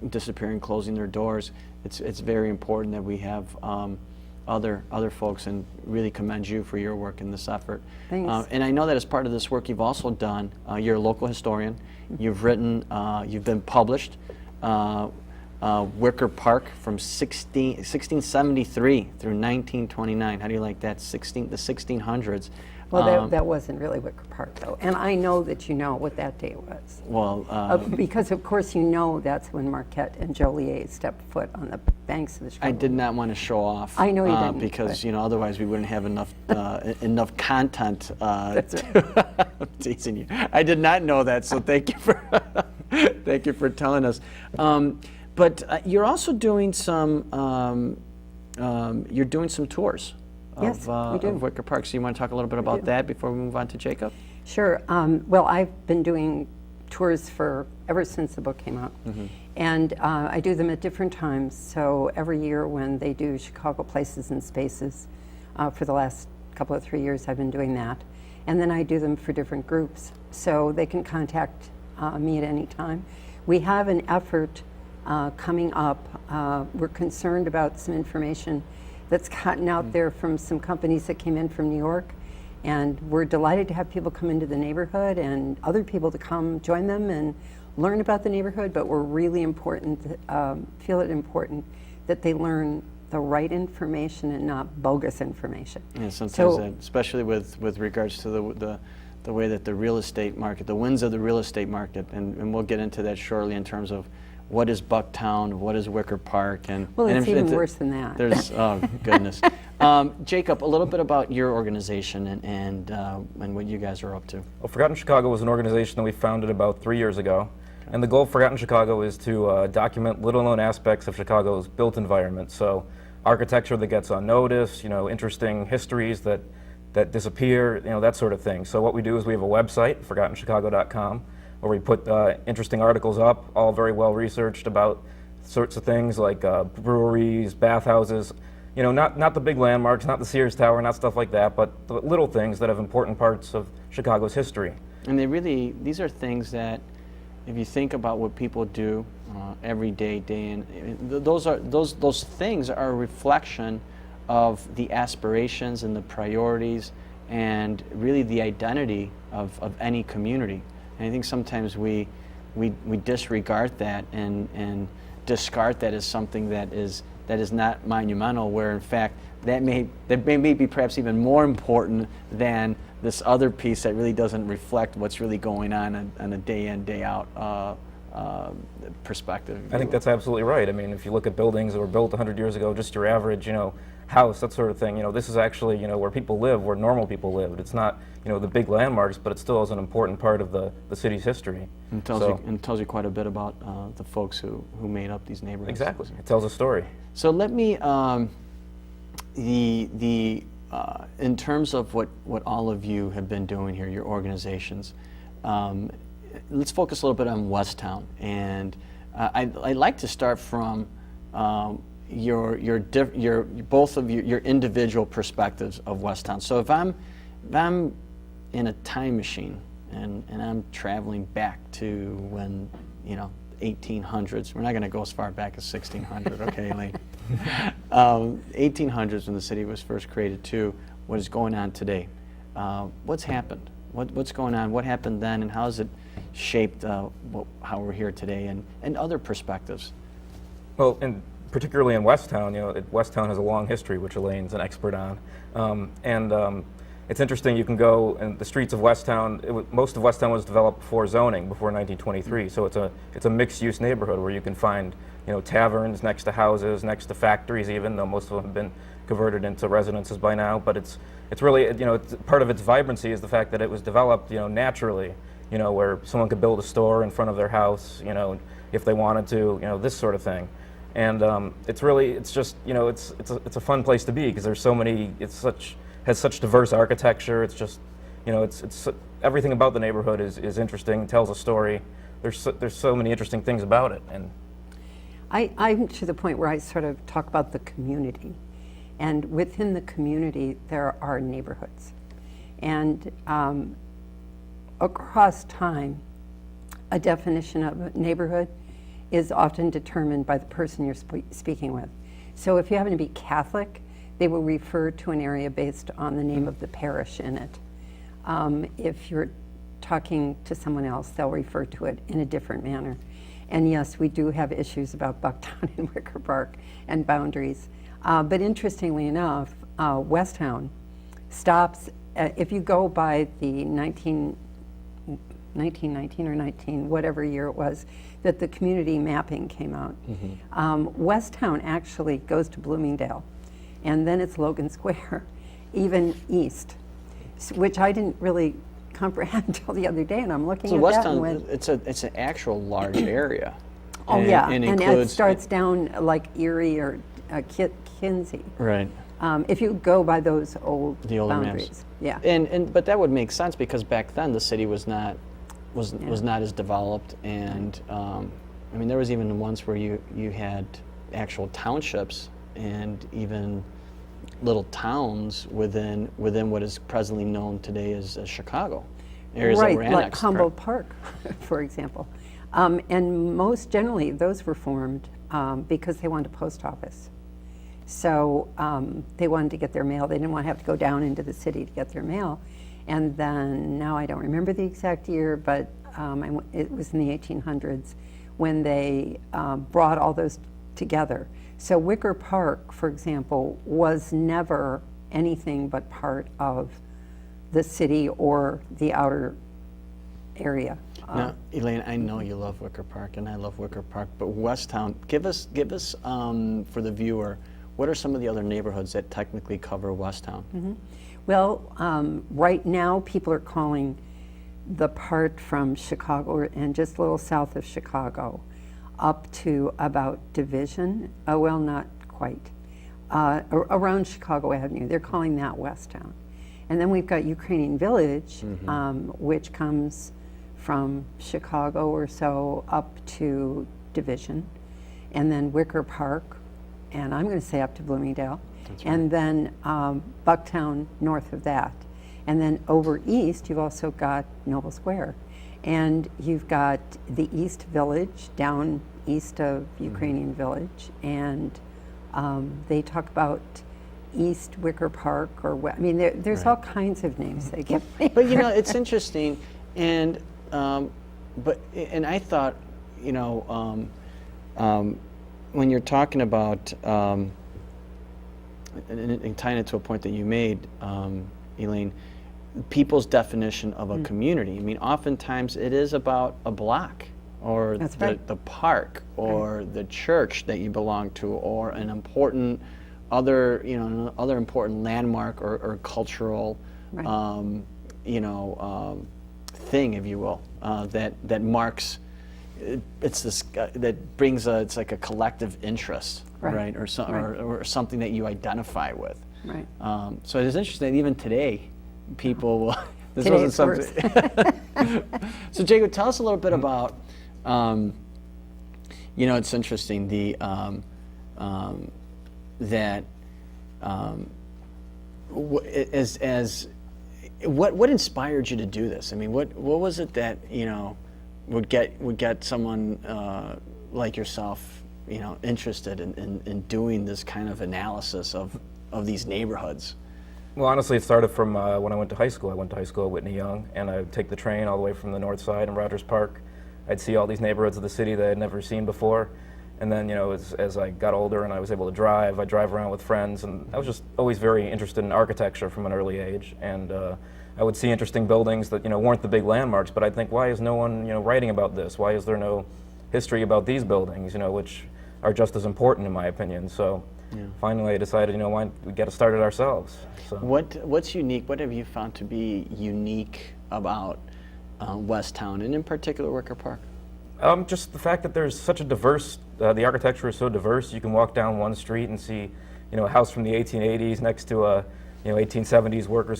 disappearing, closing their doors. It's very important that we have other folks, and really commend you for your work in this effort. Thanks. And I know that as part of this work you've also done, you're a local historian, you've written, you've been published, Wicker Park from 1673 through 1929. How do you like that? The 1600s. Well, that wasn't really Wicker Park, though. And I know that you know what that day was. Well, because, of course, you know that's when Marquette and Joliet stepped foot on the banks of the Chicago. I did not want to show off. I know you didn't. Because, you know, otherwise we wouldn't have enough enough content. That's right. I'm teasing you. I did not know that, so thank you for thank you for telling us. But you're also doing some tours. Yes, we do. Of Wicker Park. So you want to talk a little bit about that before we move on to Jacob? Sure. Well, I've been doing tours ever since the book came out. Mm-hmm. And I do them at different times. So every year when they do Chicago Places and Spaces, for the last couple of 3 years I've been doing that. And then I do them for different groups. So they can contact me at any time. We have an effort coming up. We're concerned about some information that's gotten out there from some companies that came in from New York, and we're delighted to have people come into the neighborhood and other people to come join them and learn about the neighborhood, but we're really feel it important that they learn the right information and not bogus information. Yeah, sometimes especially with regards to the way that the real estate market, the winds of the real estate market, and we'll get into that shortly in terms of what is Bucktown, what is Wicker Park, and well, it's and even worse than that. There's oh goodness, Jacob, a little bit about your organization and what you guys are up to. Well, Forgotten Chicago was an organization that we founded about 3 years ago, and the goal of Forgotten Chicago is to document little-known aspects of Chicago's built environment. So, architecture that gets unnoticed, interesting histories that disappear, that sort of thing. So what we do is we have a website, ForgottenChicago.com. where we put interesting articles up, all very well researched about sorts of things like breweries, bathhouses, not the big landmarks, not the Sears Tower, not stuff like that, but the little things that have important parts of Chicago's history. And these are things that, if you think about what people do every day, day in, those things are a reflection of the aspirations and the priorities and really the identity of any community. And I think sometimes we disregard that and discard that as something that is not monumental, where in fact that may be perhaps even more important than this other piece that really doesn't reflect what's really going on a day in, day out perspective. I think that's absolutely right. I mean, if you look at buildings that were built 100 years ago, just your average, house, that sort of thing, this is actually, where people live, where normal people lived. It's not, the big landmarks, but it still is an important part of the city's history. And tells you quite a bit about the folks who made up these neighborhoods. Exactly. It tells a story. So let me, in terms of what all of you have been doing here, your organizations, let's focus a little bit on Westtown. And I'd like to start from your both of your individual perspectives of Westtown. So if I'm in a time machine and I'm traveling back to when 1800s. We're not going to go as far back as 1600, okay, Lee? 1800s when the city was first created to what is going on today. What's happened? What's going on? What happened then, and how has it shaped how we're here today, and other perspectives? Well, and particularly in Westtown, Westtown has a long history, which Elaine's an expert on, it's interesting. You can go in the streets of Westtown. Most of Westtown was developed before zoning, before 1923. So it's a mixed-use neighborhood where you can find taverns next to houses, next to factories, even though most of them have been converted into residences by now. But it's really it's, part of its vibrancy is the fact that it was developed naturally. Where someone could build a store in front of their house, if they wanted to, this sort of thing. And it's a fun place to be because there's so many. Has such diverse architecture. It's just, it's everything about the neighborhood is interesting. Tells a story. There's so many interesting things about it. And I'm to the point where I sort of talk about the community, and within the community there are neighborhoods, and across time, a definition of a neighborhood is often determined by the person you're speaking with. So if you happen to be Catholic, they will refer to an area based on the name of the parish in it. If you're talking to someone else, they'll refer to it in a different manner. And yes, we do have issues about Bucktown and Wicker Park and boundaries. But interestingly enough, Westtown stops, if you go by the 1919 or 19, whatever year it was, that the community mapping came out. Westtown actually goes to Bloomingdale, and then it's Logan Square, even east, which I didn't really comprehend until the other day, and I'm looking at that and went, it's an actual large area. oh and, yeah, and it includes, starts down like Erie or Kinsey. right. If you go by those old The older boundaries. maps. Yeah. But that would make sense because back then the city was not as developed, and I mean there was even once where you had actual townships and even little towns within what is presently known today as Chicago. Areas that Right, were like annexed, Humboldt Park, for example. And most generally, those were formed because they wanted a post office. So they wanted to get their mail. They didn't want to have to go down into the city to get their mail. And then, now I don't remember the exact year, but it was in the 1800s when they brought all those together. So Wicker Park, for example, was never anything but part of the city or the outer area. Now, Elaine, I know you love Wicker Park, and I love Wicker Park, but Westtown, give us for the viewer, what are some of the other neighborhoods that technically cover Westtown? Well, right now people are calling the part from Chicago and just a little south of Chicago up to about Division, well, not quite, around Chicago Avenue. They're calling that Westtown. And then we've got Ukrainian Village, which comes from Chicago or so up to Division, and then Wicker Park, and I'm going to say up to Bloomingdale, and then Bucktown north of that. And then over east, you've also got Noble Square. And you've got the East Village down east of Ukrainian Village, and they talk about East Wicker Park, or I mean, there's all kinds of names they give me. But you know, it's interesting, and and I thought, you know, when you're talking about and tying it to a point that you made, Elaine, people's definition of a community. I mean, oftentimes it is about a block, or the park, or the church that you belong to, or an important other important landmark or cultural thing, if you will, that marks. It's this that brings it's like a collective interest, right? Or something that you identify with. Right. So it is interesting that even today, people will. This Today, wasn't something. So Jacob, tell us a little bit about. It's interesting what inspired you to do this? I mean, what was it that would get someone like yourself, interested in doing this kind of analysis of these neighborhoods? Well, honestly, it started from when I went to high school. I went to high school at Whitney Young, and I would take the train all the way from the north side in Rogers Park. I'd see all these neighborhoods of the city that I'd never seen before. And then, as I got older and I was able to drive, I'd drive around with friends, and I was just always very interested in architecture from an early age. And I would see interesting buildings that, weren't the big landmarks, but I'd think, why is no one, writing about this? Why is there no history about these buildings, which are just as important in my opinion? So finally I decided, why we got to start it ourselves. So. What's unique? What have you found to be unique about Westtown, and in particular Wicker Park? Just the fact that there's such a diverse, the architecture is so diverse. You can walk down one street and see, a house from the 1880s next to a, 1870s workers'